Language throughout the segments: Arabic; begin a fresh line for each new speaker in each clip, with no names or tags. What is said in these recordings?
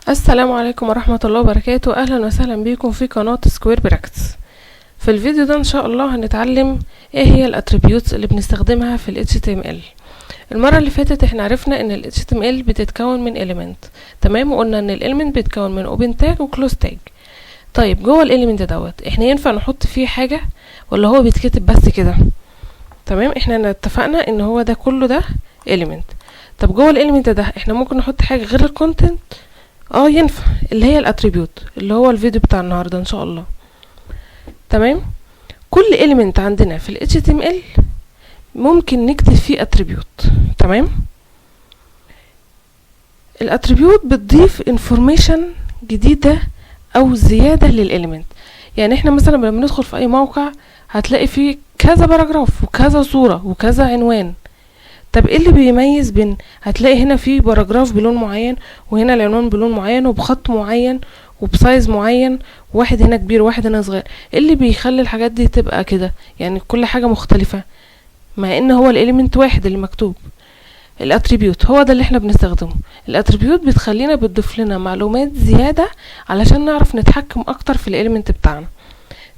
السلام عليكم ورحمة الله وبركاته. اهلا وسهلا بكم في قناة سكوير براكتس. في الفيديو ده ان شاء الله هنتعلم ايه هي الاتريبيوتس اللي بنستخدمها في ال HTML. المرة اللي فاتت احنا عرفنا ان ال HTML بتتكون من element، تمام، وقلنا ان element بيتكون من open tag و close tag. طيب جوه element دوت احنا ينفع نحط فيه حاجة ولا هو بيتكتب بس كده؟ تمام، احنا اتفقنا ان هو ده كله ده element. طب جوه element ده احنا ممكن نحط حاجة غير الكونتنت؟ ينفع، اللي هي الاتريبيوت اللي هو الفيديو بتاع النهارده ان شاء الله. تمام، كل element عندنا في ال HTML ممكن نكتب فيه اتريبيوت. تمام، الاتريبيوت بتضيف information جديدة او زيادة للإليمنت. يعني احنا مثلا لما ندخل في اي موقع هتلاقي فيه كذا باراجراف وكذا صورة وكذا عنوان. طب ايه اللي بيميز بين، هتلاقي هنا في باراجراف بلون معين وهنا العنوان بلون معين وبخط معين وبسايز معين، واحد هنا كبير وواحد هنا صغير. ايه اللي بيخلي الحاجات دي تبقى كده؟ يعني كل حاجة مختلفة مع ان هو الاليمنت واحد اللي مكتوب. الاتريبيوت هو ده اللي احنا بنستخدمه. الاتريبيوت بتخلينا بتضيف لنا معلومات زيادة علشان نعرف نتحكم اكتر في الاليمنت بتاعنا.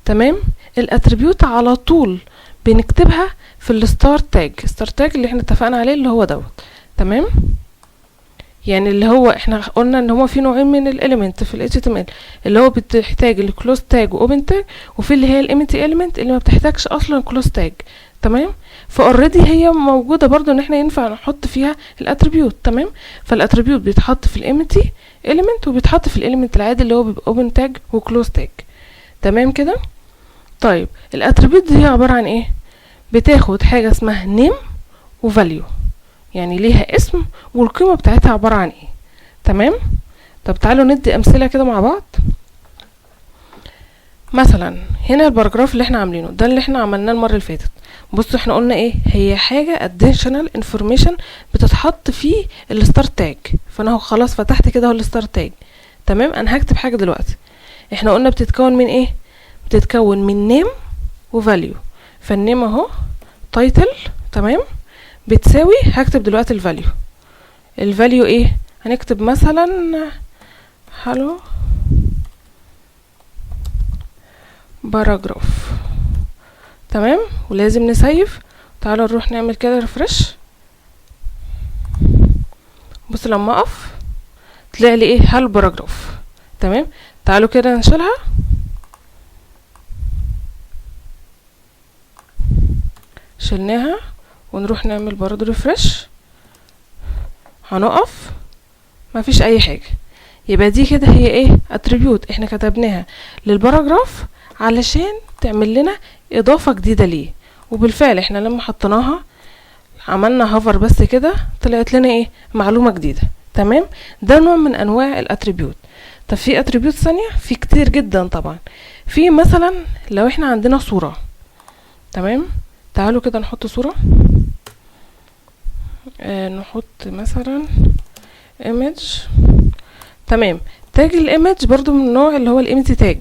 تمام، الاتريبيوت على طول بنكتبها في الستار تاج. ستار تاج اللي احنا اتفقنا عليه اللي هو دوت. تمام، يعني اللي هو احنا قلنا ان هو في نوعين من الاليمنت في ال HTML، اللي هو بتحتاج الكلوز تاج واوبن تاج، وفي اللي هي الامتي اليمنت اللي ما بتحتاجش اصلا كلوز تاج. تمام، فاوريدي هي موجوده برضو ان احنا ينفع نحط فيها الاتريبيوت. تمام، فالاتريبيوت بيتحط في الامتي اليمنت وبيتحط في الاليمنت العادي اللي هو بيبقى اوبن تاج وكلوز تاج. تمام كده. طيب الاتريبيوت دي هي عباره عن ايه؟ بتاخد حاجه اسمها نيم وفاليو، يعني ليها اسم والقيمه بتاعتها عباره عن ايه. تمام، طب تعالوا ندي امثله كده مع بعض. مثلا هنا الباراجراف اللي احنا عاملينه ده اللي احنا عملناه المره اللي فاتت. بصوا احنا قلنا ايه؟ هي حاجه additional information بتتحط في الستار تاج. فانا اهو خلاص فتحت كده اهو الستار تاج. تمام، انا هكتب حاجه دلوقتي. احنا قلنا بتتكون من ايه؟ بتتكون من نيم وفاليو. فالنيم اهو تايتل، تمام، بتساوي، هكتب دلوقتي الفاليو. الفاليو ايه؟ هنكتب مثلا هالو باراجراف. تمام، ولازم نسيف. تعالوا نروح نعمل كده ريفرش. بص لما اقف طلع لي ايه؟ هالو باراجراف. تمام، تعالوا كده نشيلها. شلناها ونروح نعمل برضو ريفرش. هنقف مفيش اي حاجة. يبقى دي كده هي ايه؟ اتريبيوت احنا كتبناها للباراجراف علشان تعمل لنا اضافة جديدة ليه. وبالفعل احنا لما حطيناها عملنا هوفر بس كده طلعت لنا ايه؟ معلومة جديدة. تمام، ده نوع من انواع الاتريبيوت. طب في اتريبيوت ثانية؟ في كتير جدا طبعا. في مثلا لو احنا عندنا صورة. تمام، تعالوا كده نحط صورة. نحط مثلا image. تمام، تاج الايمج برضو من النوع اللي هو الامتي تاج.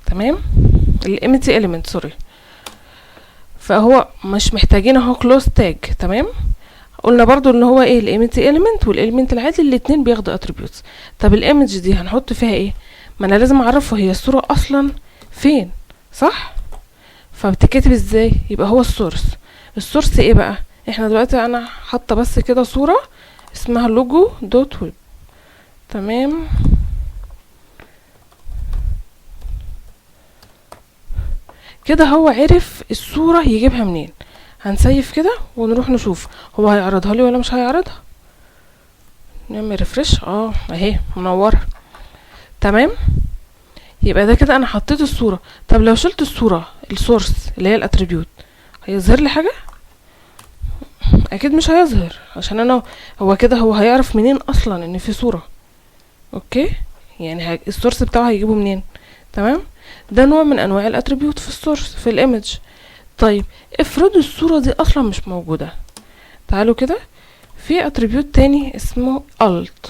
تمام، الامتي element سوري. فهو مش محتاجين اهو كلوز تاج. تمام، قلنا برضو ان هو ايه؟ الامتي element والاليمنت العادي الاتنين بياخدوا اتريبيوتس. طب الايمج دي هنحط فيها ايه؟ ما انا لازم اعرفه هي الصورة اصلا فين، صح؟ فبتكتب ازاي؟ يبقى هو السورس. السورس ايه بقى؟ احنا دلوقتي انا حاطه بس كده صورة اسمها لوجو دوت ويب. تمام، كده هو عرف الصورة يجيبها منين. هنسيف كده ونروح نشوف هو هيعرضها لي ولا مش هيعرضها. نعمل ريفرش. اهي منورة. تمام، يبقى ده كده انا حطيت الصورة. طب لو شلت الصورة السورس اللي هي الاتريبيوت هيظهر لي حاجة؟ اكيد مش هيظهر، عشان انا هو كده هو هيعرف منين اصلا ان في صورة؟ اوكي، يعني السورس بتاعه هيجيبه منين؟ تمام، ده نوع من انواع الاتريبيوت في السورس في الايمج. طيب افرضوا الصورة دي اصلا مش موجودة. تعالوا كده في اتريبيوت تاني اسمه alt.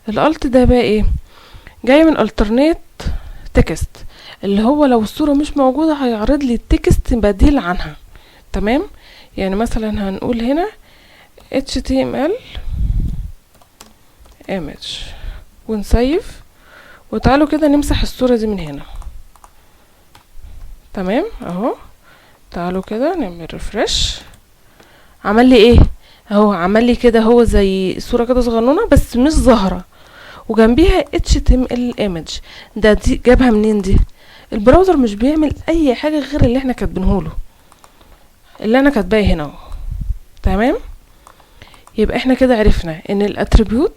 الالت ده بقى ايه؟ جاي من alternate text، اللي هو لو الصورة مش موجودة هيعرض لي التكست بديل عنها. تمام، يعني مثلا هنقول هنا HTML image. ونسيف، وتعالوا كده نمسح الصورة دي من هنا. تمام اهو، تعالوا كده نعمل ريفرش. عمل لي ايه اهو؟ عمل لي كده هو زي صورة كده صغنونة بس مش ظاهرة، وجنبيها HTML image. دي جابها منين دي؟ البراوزر مش بيعمل اي حاجة غير اللي احنا كاتبينهوله، اللي انا كاتباه هنا اهو. تمام، يبقى احنا كده عرفنا ان الاتريبيوت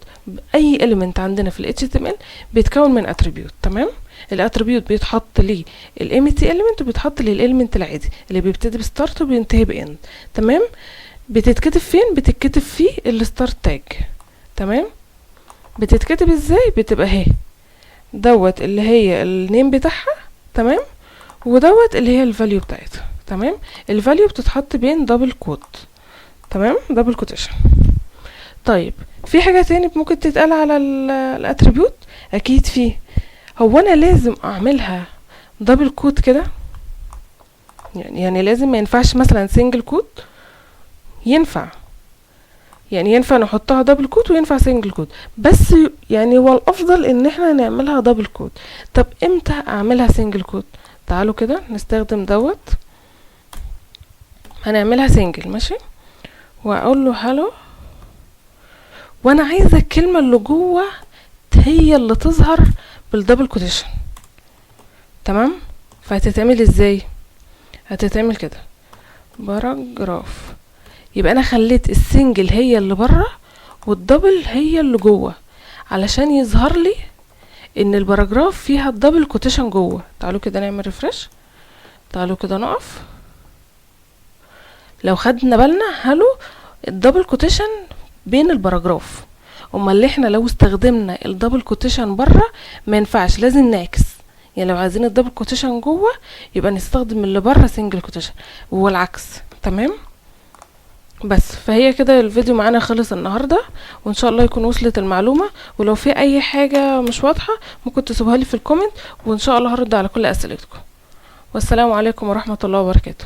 اي element عندنا في ال HTML بيتكون من اتريبيوت. تمام، الاتريبيوت بيتحط ليه الامتي element وبيتحط ليه الاليمنت العادي اللي بيبتدي بستارت وبينتهي باند. تمام، بتتكتب فين؟ بتتكتب في الستارت تاج. تمام، بتتكتب ازاي؟ بتبقى اهي دوت اللي هي النيم بتاعها. تمام، ودوت اللي هي الفاليو بتاعتها. تمام، الفاليو بتتحط بين دبل كوت. تمام، دبل كوتيشن. طيب في حاجة تاني ممكن تتقال على الاتريبيوت؟ اكيد فيه. هو انا لازم اعملها دبل كوت كده؟ يعني لازم، ما ينفعش مثلا سنجل كوت؟ ينفع، يعني ينفع نحطها دبل كوت وينفع سنجل كوت، بس يعني هو الافضل ان احنا نعملها دبل كوت. طب امتى اعملها سنجل كوت؟ تعالوا كده نستخدم دوت، هنعملها سنجل. ماشي، واقول له هالو، وانا عايزه الكلمه اللي جوه هي اللي تظهر بالدبل كوتيشن. تمام، فهتتعمل ازاي؟ هتتعمل كده باراجراف، يبقى انا خليت السنجل هي اللي بره والدبل هي اللي جوه علشان يظهر لي ان الباراجراف فيها الدبل كوتيشن جوه. تعالوا كده نعمل ريفرش، تعالوا كده نقف. لو خدنا بالنا هالو الدبل كوتيشن بين الباراجراف، اما اللي احنا لو استخدمنا الدبل كوتيشن بره ما ينفعش، لازم نعكس. يعني لو عايزين الدبل كوتيشن جوه يبقى نستخدم اللي بره سنجل كوتيشن والعكس. تمام، بس فهي كده الفيديو معانا خلص النهارده، وان شاء الله يكون وصلت المعلومه. ولو في اي حاجه مش واضحه ممكن تسيبوها لي في الكومنت، وان شاء الله هرد على كل اسئلتكم. والسلام عليكم ورحمه الله وبركاته.